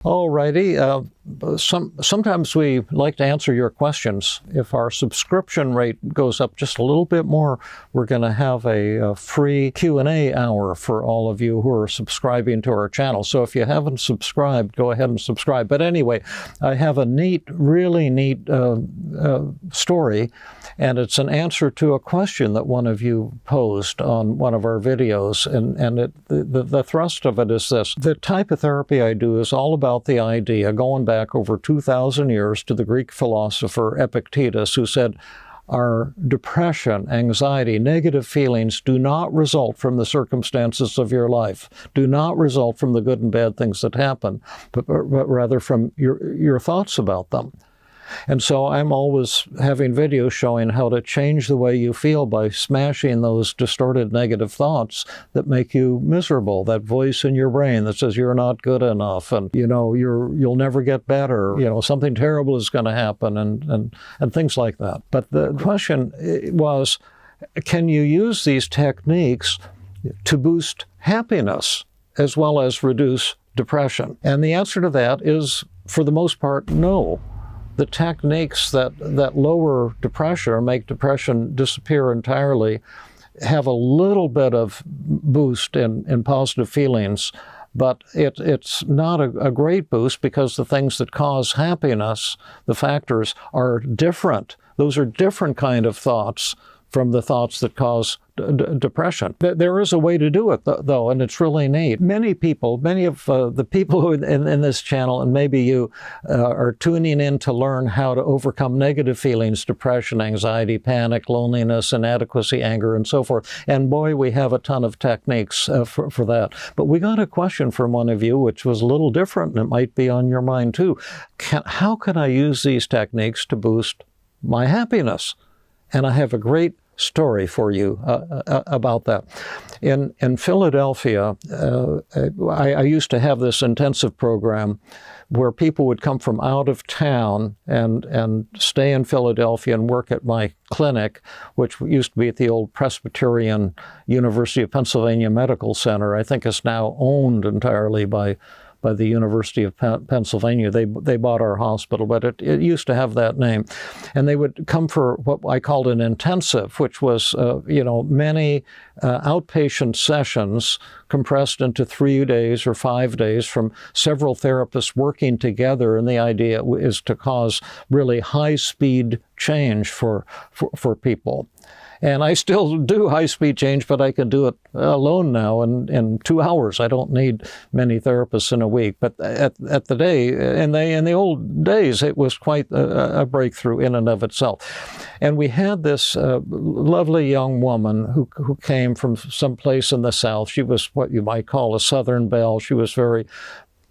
Alrighty. Sometimes we like to answer your questions. If our subscription rate goes up just a little bit more, we're going to have a free Q&A hour for all of you who are subscribing to our channel. So if you haven't subscribed, go ahead and subscribe. But anyway, I have a really neat story, and it's an answer to a question that one of you posed on one of our videos. And the thrust of it is this. The type of therapy I do is all about the idea, going back over 2,000 years to the Greek philosopher Epictetus, who said, our depression, anxiety, negative feelings do not result from the circumstances of your life, do not result from the good and bad things that happen, but rather from your thoughts about them. And so I'm always having videos showing how to change the way you feel by smashing those distorted negative thoughts that make you miserable, that voice in your brain that says you're not good enough and, you'll never get better, something terrible is going to happen and things like that. But the question was, can you use these techniques to boost happiness as well as reduce depression? And the answer to that is, for the most part, no. The techniques that lower depression or make depression disappear entirely have a little bit of boost in positive feelings, but it's not a great boost because the things that cause happiness, the factors, are different. Those are different kind of thoughts from the thoughts that cause depression. There is a way to do it, though, and it's really neat. Many of the people who in this channel, and maybe you, are tuning in to learn how to overcome negative feelings, depression, anxiety, panic, loneliness, inadequacy, anger, and so forth. And boy, we have a ton of techniques for that. But we got a question from one of you, which was a little different, and it might be on your mind too. How can I use these techniques to boost my happiness? And I have a great story for you about that. In Philadelphia, I used to have this intensive program where people would come from out of town and stay in Philadelphia and work at my clinic, which used to be at the old Presbyterian University of Pennsylvania Medical Center. I think it's now owned entirely by the University of Pennsylvania. They bought our hospital, but it used to have that name. And they would come for what I called an intensive, which was, many outpatient sessions compressed into 3 days or 5 days from several therapists working together. And the idea is to cause really high-speed change for people. And I still do high-speed change, but I can do it alone now in 2 hours. I don't need many therapists in a week. But at the old days, it was quite a breakthrough in and of itself. And we had this lovely young woman who came from someplace in the South. She was what you might call a Southern belle. She was very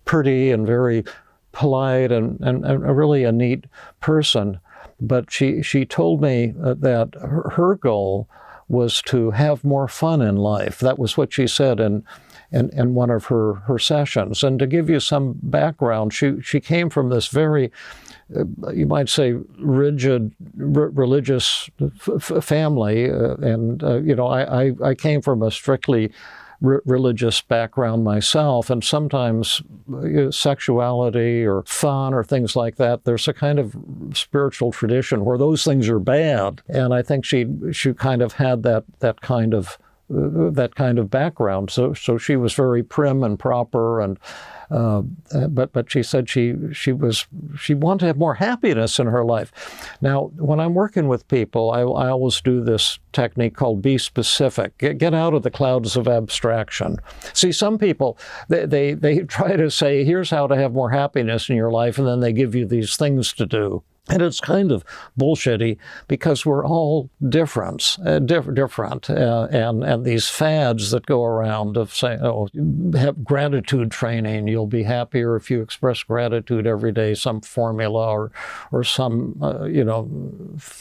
pretty and very polite and really a neat person. But she told me that her goal was to have more fun in life. That was what she said in one of her sessions. And to give you some background, she came from this very, you might say, rigid religious family. I came from a strictly religious background myself, and sometimes sexuality or fun or things like that, there's a kind of spiritual tradition where those things are bad. And I think she kind of had that kind of background. So she was very prim and proper, and but she said she wanted to have more happiness in her life. Now, when I'm working with people, I always do this technique called be specific. Get out of the clouds of abstraction. See, some people, they try to say, here's how to have more happiness in your life, and then they give you these things to do. And it's kind of bullshitty because we're all different, and these fads that go around of saying, have gratitude training. You'll be happier if you express gratitude every day. Some formula or some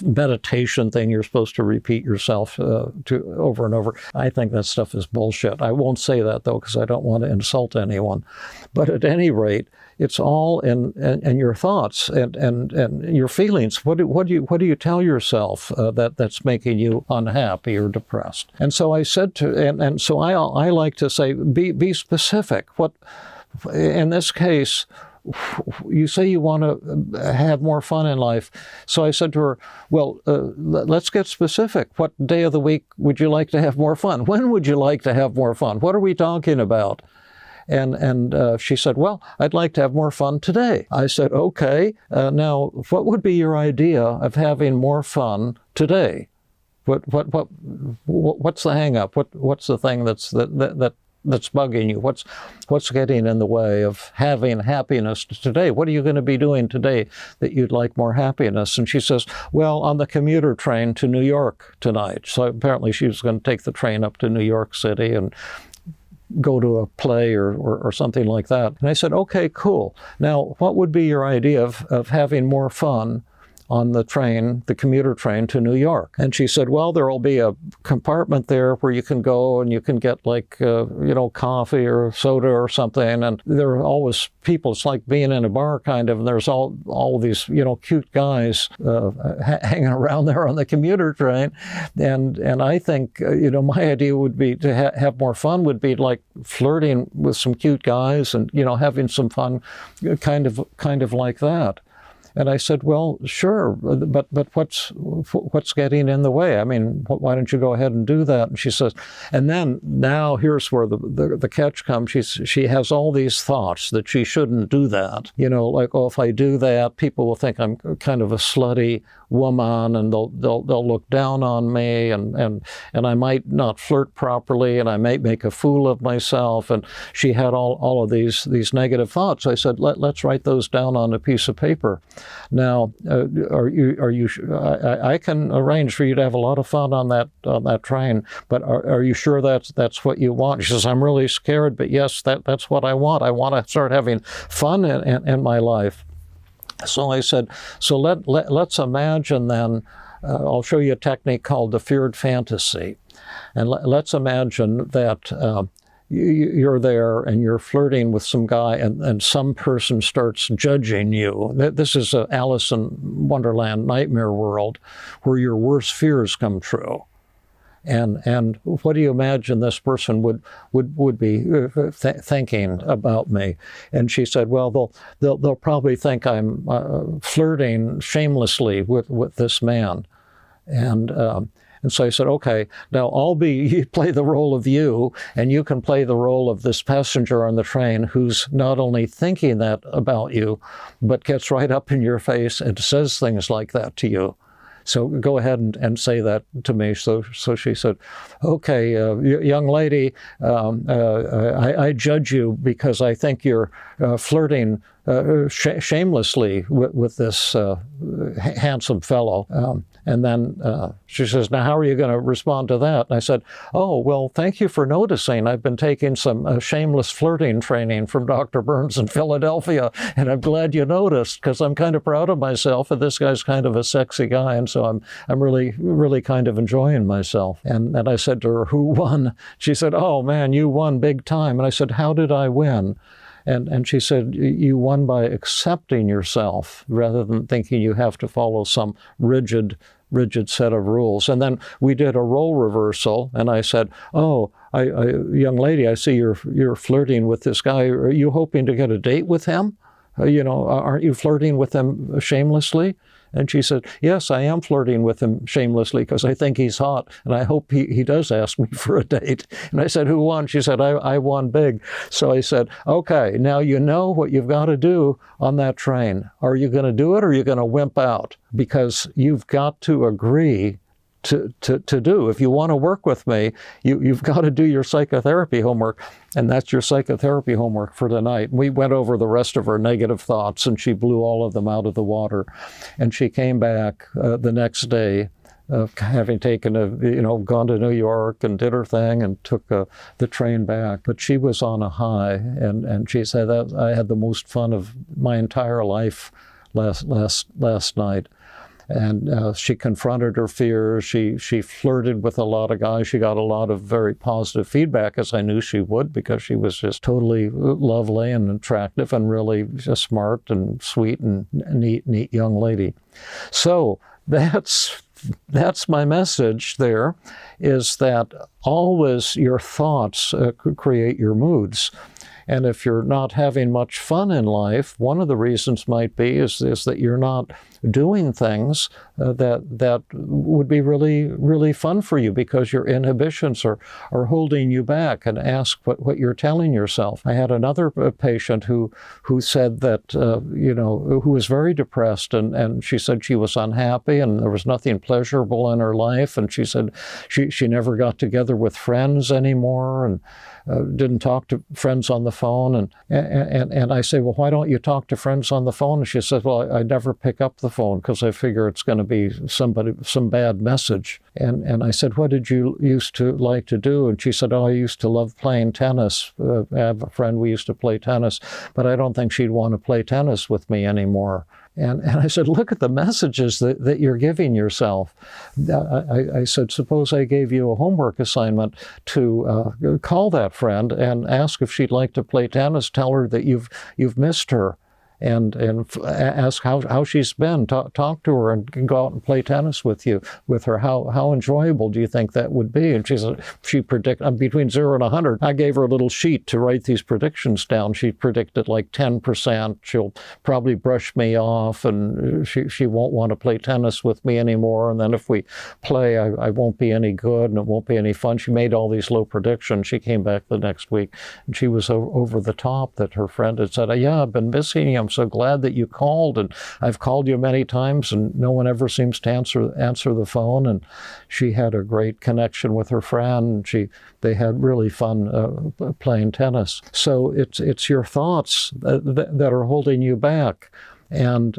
meditation thing you're supposed to repeat yourself to over and over. I think that stuff is bullshit. I won't say that though because I don't want to insult anyone. But at any rate, it's all in your thoughts and your feelings. What do you tell yourself that's making you unhappy or depressed? And so I said so I like to say be specific. What in this case, you say you want to have more fun in life. So I said to her, well, let's get specific. What day of the week would you like to have more fun? When would you like to have more fun? What are we talking about? And she said, well, I'd like to have more fun today. I said, okay, now what would be your idea of having more fun today? What's the hang up? What's the thing that's bugging you? What's getting in the way of having happiness today? What are you going to be doing today that you'd like more happiness? And she says, well, on the commuter train to New York tonight. So apparently she was going to take the train up to New York City and go to a play or something like that. And I said, okay, cool. Now, what would be your idea of having more fun on the train, the commuter train to New York? And she said, well, there'll be a compartment there where you can go and you can get like, coffee or soda or something. And there are always people, it's like being in a bar kind of, and there's all these, cute guys hanging around there on the commuter train. And I think, my idea would be to have more fun would be like flirting with some cute guys and, having some fun kind of like that. And I said, well, sure, but what's getting in the way? I mean, why don't you go ahead and do that? And she says, and then now here's where the catch comes. She has all these thoughts that she shouldn't do that. Like, oh, if I do that, people will think I'm kind of a slutty woman, and they'll look down on me, and I might not flirt properly, and I might make a fool of myself. And she had all of these negative thoughts. I said, let's write those down on a piece of paper. Now, I can arrange for you to have a lot of fun on that train, but are you sure that's what you want? She says, I'm really scared, but yes, that's what I want. I want to start having fun in my life. So I said, so let's imagine then, I'll show you a technique called the feared fantasy. And let's imagine that you're there and you're flirting with some guy and some person starts judging you. This is an Alice in Wonderland nightmare world where your worst fears come true. And what do you imagine this person would be thinking about me? And she said, well, they'll probably think I'm flirting shamelessly with this man. And so I said, okay, now you play the role of you, and you can play the role of this passenger on the train who's not only thinking that about you, but gets right up in your face and says things like that to you. So go ahead and say that to me. So she said, okay, young lady, I judge you because I think you're flirting shamelessly with this handsome fellow. And then she says, now how are you going to respond to that? And I said, oh, well, thank you for noticing. I've been taking some shameless flirting training from Dr. Burns in Philadelphia, and I'm glad you noticed because I'm kind of proud of myself, and this guy's kind of a sexy guy, and so I'm really, really kind of enjoying myself. And I said to her, who won? She said, oh, man, you won big time. And I said, how did I win? And she said, you won by accepting yourself rather than thinking you have to follow some rigid set of rules. And then we did a role reversal, and I said, oh, young lady, I see you're flirting with this guy. Are you hoping to get a date with him? Aren't you flirting with him shamelessly? And she said, yes, I am flirting with him shamelessly because I think he's hot, and I hope he does ask me for a date. And I said, who won? She said, I won big. So I said, okay, now you know what you've got to do on that train. Are you going to do it, or are you going to wimp out? Because you've got to agree to do. If you want to work with me, you've got to do your psychotherapy homework, and that's your psychotherapy homework for tonight. We went over the rest of her negative thoughts, and she blew all of them out of the water. And she came back the next day, having taken gone to New York and did her thing and took the train back. But she was on a high, and she said that I had the most fun of my entire life last night. And she confronted her fears. She flirted with a lot of guys. She got a lot of very positive feedback, as I knew she would, because she was just totally lovely and attractive and really just smart and sweet and neat young lady. So that's my message there, is that always your thoughts create your moods. And if you're not having much fun in life, one of the reasons might be is that you're not doing things that would be really, really fun for you because your inhibitions are holding you back. And ask what you're telling yourself. I had another patient who said that, who was very depressed, and she said she was unhappy and there was nothing pleasurable in her life. And she said she never got together with friends anymore and didn't talk to friends on the phone. And I say, well, why don't you talk to friends on the phone? And she says, well, I never pick up the phone because I figure it's going to be some bad message. And I said, what did you used to like to do? And she said, oh, I used to love playing tennis. I have a friend, we used to play tennis, but I don't think she'd want to play tennis with me anymore. And I said, look at the messages that you're giving yourself. I said, suppose I gave you a homework assignment to call that friend and ask if she'd like to play tennis, tell her that you've missed her, and ask how she's been. Talk to her and go out and play tennis with her. How enjoyable do you think that would be? And she predicted between 0 and 100. I gave her a little sheet to write these predictions down. She predicted like 10%. She'll probably brush me off, and she won't want to play tennis with me anymore. And then if we play, I won't be any good and it won't be any fun. She made all these low predictions. She came back the next week and she was over the top that her friend had said, yeah, I've been missing you. I'm so glad that you called, and I've called you many times and no one ever seems to answer the phone. And she had a great connection with her friend. They had really fun playing tennis. So it's your thoughts that are holding you back. And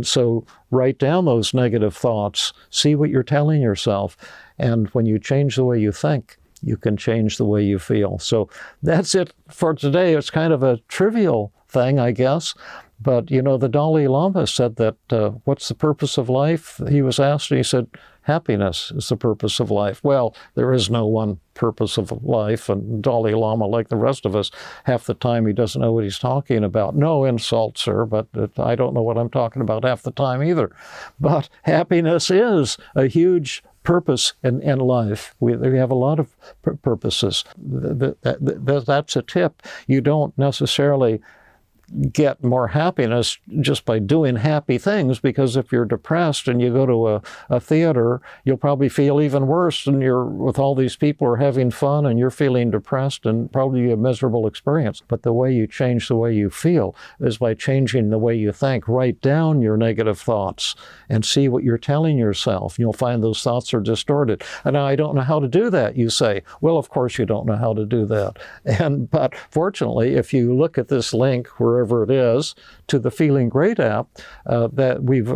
so write down those negative thoughts, see what you're telling yourself, and when you change the way you think, you can change the way you feel. So that's it for today. It's kind of a trivial thing, I guess. But, the Dalai Lama said that, what's the purpose of life? He was asked, and he said, happiness is the purpose of life. Well, there is no one purpose of life, and Dalai Lama, like the rest of us, half the time he doesn't know what he's talking about. No insult, sir, but I don't know what I'm talking about half the time either. But happiness is a huge purpose in life. We have a lot of purposes. That's a tip. You don't necessarily get more happiness just by doing happy things, because if you're depressed and you go to a theater, you'll probably feel even worse, and you're with all these people who are having fun and you're feeling depressed and probably a miserable experience. But the way you change the way you feel is by changing the way you think. Write down your negative thoughts and see what you're telling yourself. You'll find those thoughts are distorted. And now, I don't know how to do that, you say. Well, of course you don't know how to do that. But fortunately, if you look at this link, wherever it is, to the Feeling Great app, that we've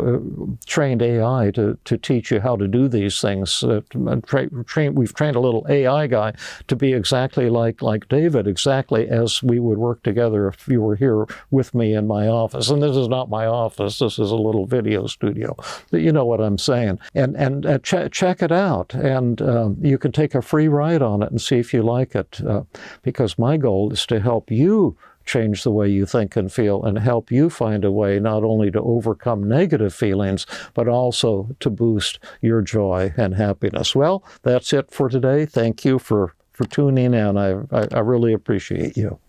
trained AI to teach you how to do these things. We've trained a little AI guy to be exactly like David, exactly as we would work together if you were here with me in my office. And this is not my office. This is a little video studio. But you know what I'm saying. And check it out. And you can take a free ride on it and see if you like it. Because my goal is to help you change the way you think and feel, and help you find a way not only to overcome negative feelings, but also to boost your joy and happiness. Well, that's it for today. Thank you for tuning in. I really appreciate you.